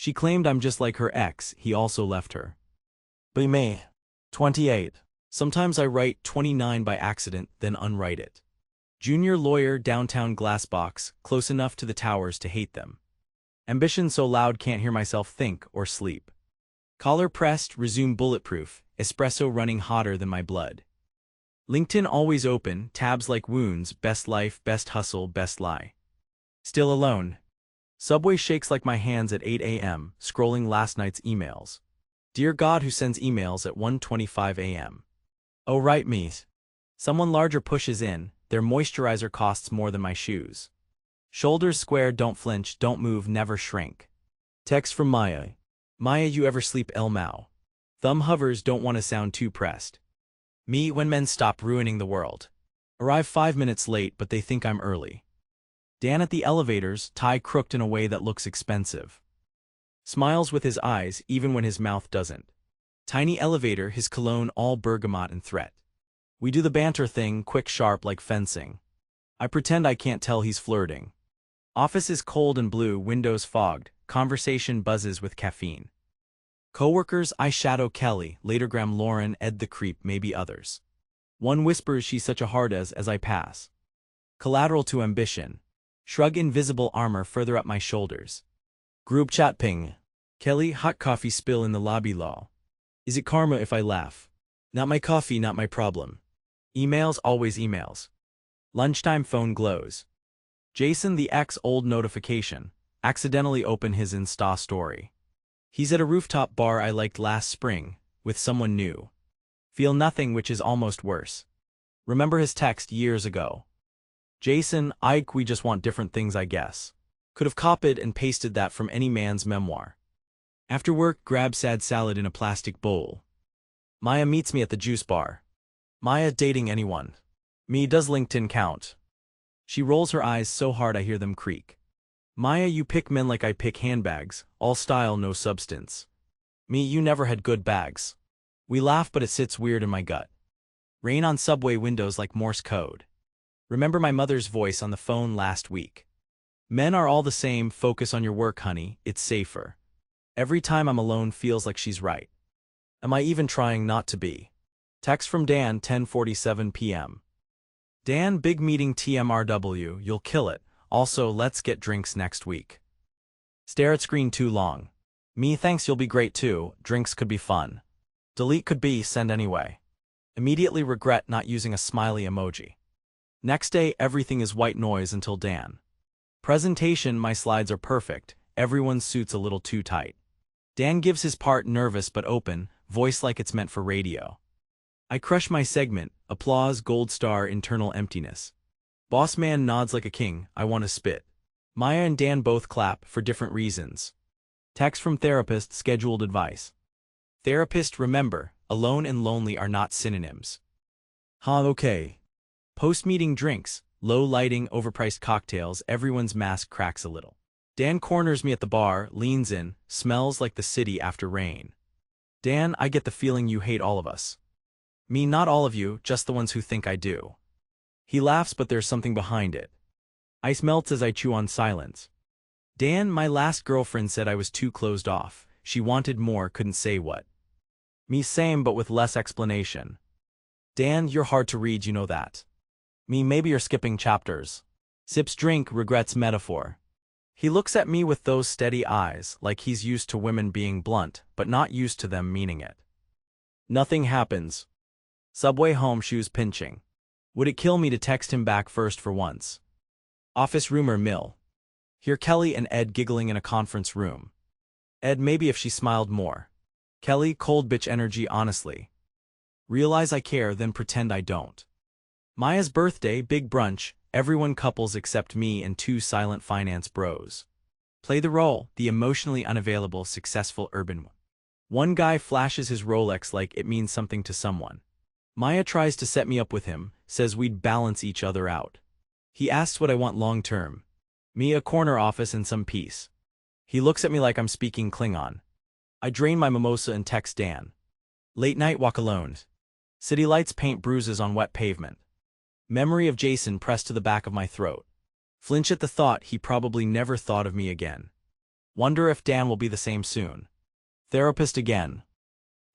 She claimed I'm just like her ex, he also left her. Be me. 28. Sometimes I write 29 by accident, then unwrite it. Junior lawyer, downtown glassbox, close enough to the towers to hate them. Ambition so loud can't hear myself think or sleep. Collar pressed, resume bulletproof, espresso running hotter than my blood. LinkedIn always open, tabs like wounds, best life, best hustle, best lie. Still alone. Subway shakes like my hands at 8 a.m., scrolling last night's emails. Dear God who sends emails at 1:25 a.m. Oh right me. Someone larger pushes in, their moisturizer costs more than my shoes. Shoulders square, don't flinch, don't move, never shrink. Text from Maya. Maya, you ever sleep El Mao? Thumb hovers, don't want to sound too pressed. Me, when men stop ruining the world. Arrive 5 minutes late, but they think I'm early. Dan at the elevators, tie crooked in a way that looks expensive. Smiles with his eyes, even when his mouth doesn't. Tiny elevator, his cologne all bergamot and threat. We do the banter thing, quick sharp like fencing. I pretend I can't tell he's flirting. Office is cold and blue, windows fogged, conversation buzzes with caffeine. Coworkers, I shadow Kelly, latergram Lauren, Ed the creep, maybe others. One whispers she's such a hard as I pass. Collateral to ambition. Shrug invisible armor further up my shoulders. Group chat ping. Kelly, hot coffee spill in the lobby law. Is it karma if I laugh? Not my coffee, not my problem. Emails, always emails. Lunchtime phone glows. Jason the ex old notification. Accidentally open his Insta story. He's at a rooftop bar I liked last spring, with someone new. Feel nothing, which is almost worse. Remember his text years ago. Jason, Ike, we just want different things I guess. Could have copied and pasted that from any man's memoir. After work, grab sad salad in a plastic bowl. Maya meets me at the juice bar. Maya dating anyone. Me, does LinkedIn count? She rolls her eyes so hard I hear them creak. Maya, you pick men like I pick handbags, all style no substance. Me, you never had good bags. We laugh but it sits weird in my gut. Rain on subway windows like Morse code. Remember my mother's voice on the phone last week. Men are all the same, focus on your work honey, it's safer. Every time I'm alone feels like she's right. Am I even trying not to be? Text from Dan, 10:47 p.m. Dan, big meeting TMRW, you'll kill it. Also, let's get drinks next week. Stare at screen too long. Me, thanks, you'll be great too, drinks could be fun. Delete could be, send anyway. Immediately regret not using a smiley emoji. Next day, everything is white noise until Dan. Presentation, my slides are perfect, everyone's suit's a little too tight. Dan gives his part nervous but open, voice like it's meant for radio. I crush my segment, applause, gold star, internal emptiness. Boss man nods like a king, I want to spit. Maya and Dan both clap, for different reasons. Text from therapist, scheduled advice. Therapist, remember, alone and lonely are not synonyms. Okay. Post-meeting drinks, low lighting, overpriced cocktails, everyone's mask cracks a little. Dan corners me at the bar, leans in, smells like the city after rain. Dan, I get the feeling you hate all of us. Me, not all of you, just the ones who think I do. He laughs, but there's something behind it. Ice melts as I chew on silence. Dan, my last girlfriend said I was too closed off. She wanted more, couldn't say what. Me, same, but with less explanation. Dan, you're hard to read, you know that. Me, maybe you're skipping chapters. Sips drink, regrets metaphor. He looks at me with those steady eyes, like he's used to women being blunt, but not used to them meaning it. Nothing happens. Subway home, shoes pinching. Would it kill me to text him back first for once? Office rumor mill. Hear Kelly and Ed giggling in a conference room. Ed, maybe if she smiled more. Kelly, cold bitch energy, honestly. Realize I care, then pretend I don't. Maya's birthday, big brunch, everyone couples except me and two silent finance bros. Play the role, the emotionally unavailable, successful urban one. One guy flashes his Rolex like it means something to someone. Maya tries to set me up with him, says we'd balance each other out. He asks what I want long term. Me, a corner office and some peace. He looks at me like I'm speaking Klingon. I drain my mimosa and text Dan. Late night walk alone. City lights paint bruises on wet pavement. Memory of Jason pressed to the back of my throat. Flinch at the thought he probably never thought of me again. Wonder if Dan will be the same soon. Therapist again.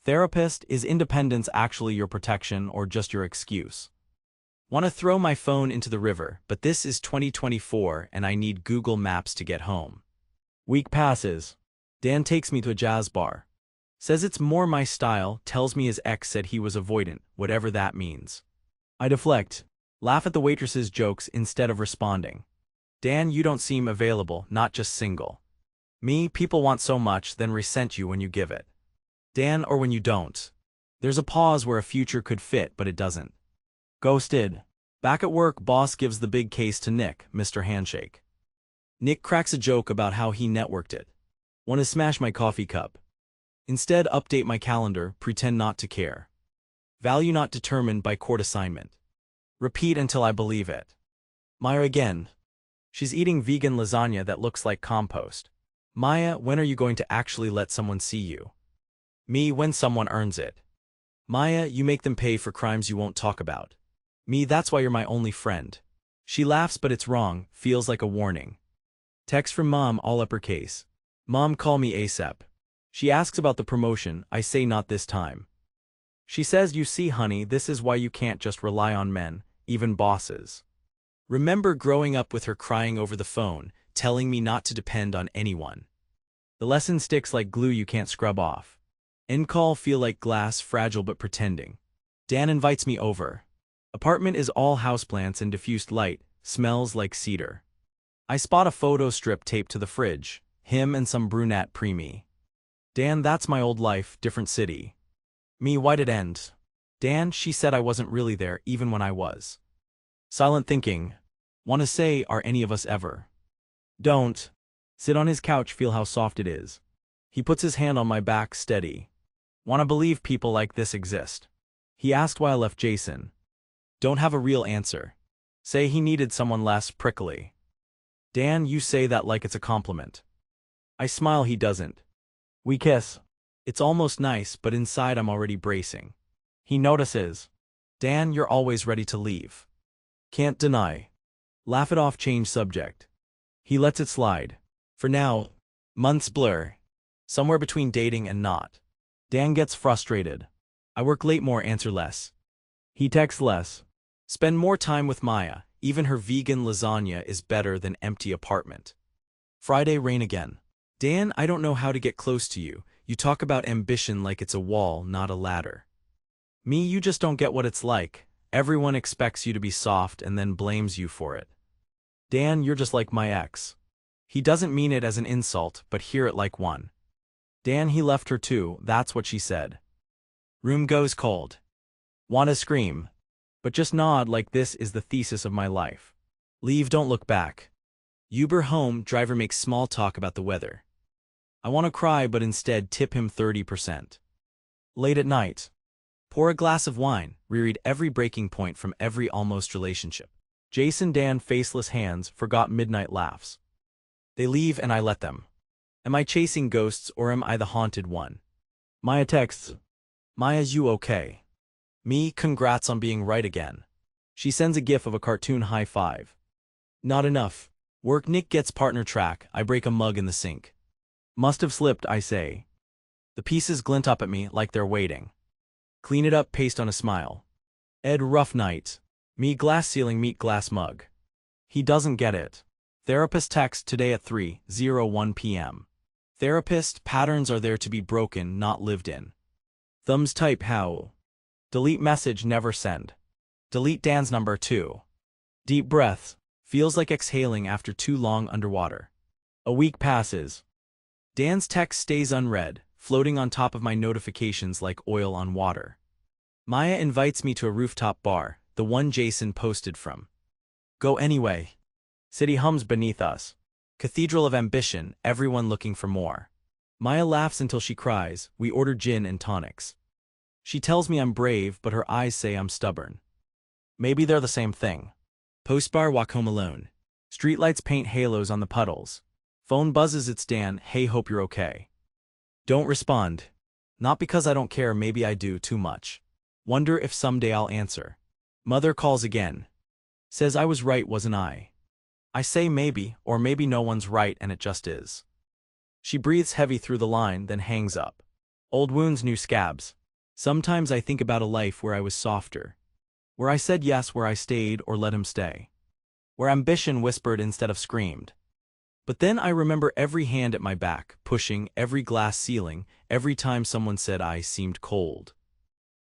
Therapist, is independence actually your protection or just your excuse? Want to throw my phone into the river, but this is 2024 and I need Google Maps to get home. Week passes. Dan takes me to a jazz bar. Says it's more my style, tells me his ex said he was avoidant, whatever that means. I deflect, laugh at the waitress's jokes instead of responding. Dan, you don't seem available, not just single. Me, people want so much, then resent you when you give it. Dan, or when you don't. There's a pause where a future could fit, but it doesn't. Ghosted. Back at work, boss gives the big case to Nick, Mr. Handshake. Nick cracks a joke about how he networked it. Want to smash my coffee cup. Instead, update my calendar, pretend not to care. Value not determined by court assignment. Repeat until I believe it. Maya again. She's eating vegan lasagna that looks like compost. Maya, when are you going to actually let someone see you? Me, when someone earns it. Maya, you make them pay for crimes you won't talk about. Me, that's why you're my only friend. She laughs, but it's wrong, feels like a warning. Text from mom, all uppercase. Mom, call me ASAP. She asks about the promotion, I say not this time. She says, you see honey, this is why you can't just rely on men, even bosses. Remember growing up with her crying over the phone, telling me not to depend on anyone. The lesson sticks like glue you can't scrub off. End call, feel like glass, fragile but pretending. Dan invites me over. Apartment is all houseplants and diffused light, smells like cedar. I spot a photo strip taped to the fridge, him and some brunette preemie. Dan, that's my old life, different city. Me, why'd it end? Dan, she said I wasn't really there even when I was. Silent thinking. Want to say, are any of us ever? Don't. Sit on his couch, feel how soft it is. He puts his hand on my back, steady. Want to believe people like this exist. He asked why I left Jason. Don't have a real answer. Say he needed someone less prickly. Dan, you say that like it's a compliment. I smile, he doesn't. We kiss. It's almost nice, but inside I'm already bracing. He notices. Dan, you're always ready to leave. Can't deny. Laugh it off, change subject. He lets it slide. For now, months blur. Somewhere between dating and not. Dan gets frustrated. I work late, more, answer less. He texts less. Spend more time with Maya. Even her vegan lasagna is better than empty apartment. Friday, rain again. Dan, I don't know how to get close to you. You talk about ambition like it's a wall, not a ladder. Me, you just don't get what it's like. Everyone expects you to be soft and then blames you for it. Dan, you're just like my ex. He doesn't mean it as an insult, but hear it like one. Dan, he left her too, that's what she said. Room goes cold. Want to scream. But just nod like this is the thesis of my life. Leave, don't look back. Uber home, driver makes small talk about the weather. I want to cry, but instead tip him 30%. Late at night. Pour a glass of wine, reread every breaking point from every almost relationship. Jason, Dan, faceless hands, forgot midnight laughs. They leave and I let them. Am I chasing ghosts or am I the haunted one? Maya texts. Maya's you okay? Me, congrats on being right again. She sends a gif of a cartoon high five. Not enough. Work, Nick gets partner track, I break a mug in the sink. Must have slipped, I say. The pieces glint up at me like they're waiting. Clean it up, paste on a smile. Ed, rough night. Me, glass ceiling, meet glass mug. He doesn't get it. Therapist text today at 3:01 p.m. Therapist, patterns are there to be broken, not lived in. Thumbs type how. Delete message, never send. Delete Dan's number 2. Deep breath. Feels like exhaling after too long underwater. A week passes. Dan's text stays unread, floating on top of my notifications like oil on water. Maya invites me to a rooftop bar, the one Jason posted from. Go anyway. City hums beneath us. Cathedral of ambition, everyone looking for more. Maya laughs until she cries, we order gin and tonics. She tells me I'm brave, but her eyes say I'm stubborn. Maybe they're the same thing. Postbar, walk home alone. Streetlights paint halos on the puddles. Phone buzzes, it's Dan, hey, hope you're okay. Don't respond. Not because I don't care, maybe I do too much. Wonder if someday I'll answer. Mother calls again. Says I was right, wasn't I? I say maybe, or maybe no one's right and it just is. She breathes heavy through the line, then hangs up. Old wounds, new scabs. Sometimes I think about a life where I was softer. Where I said yes, where I stayed or let him stay. Where ambition whispered instead of screamed. But then I remember every hand at my back, pushing, every glass ceiling, every time someone said I seemed cold.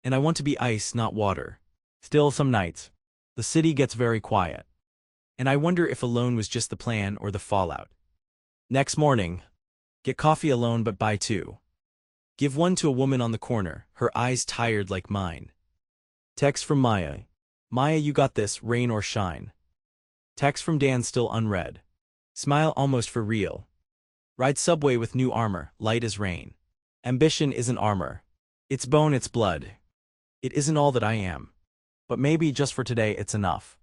And I want to be ice, not water. Still, some nights, the city gets very quiet. And I wonder if alone was just the plan or the fallout. Next morning, get coffee alone but buy two. Give one to a woman on the corner, her eyes tired like mine. Text from Maya. Maya, you got this, rain or shine. Text from Dan, still unread. Smile almost for real. Ride subway with new armor, light as rain. Ambition isn't armor. It's bone, it's blood. It isn't all that I am. But maybe just for today it's enough.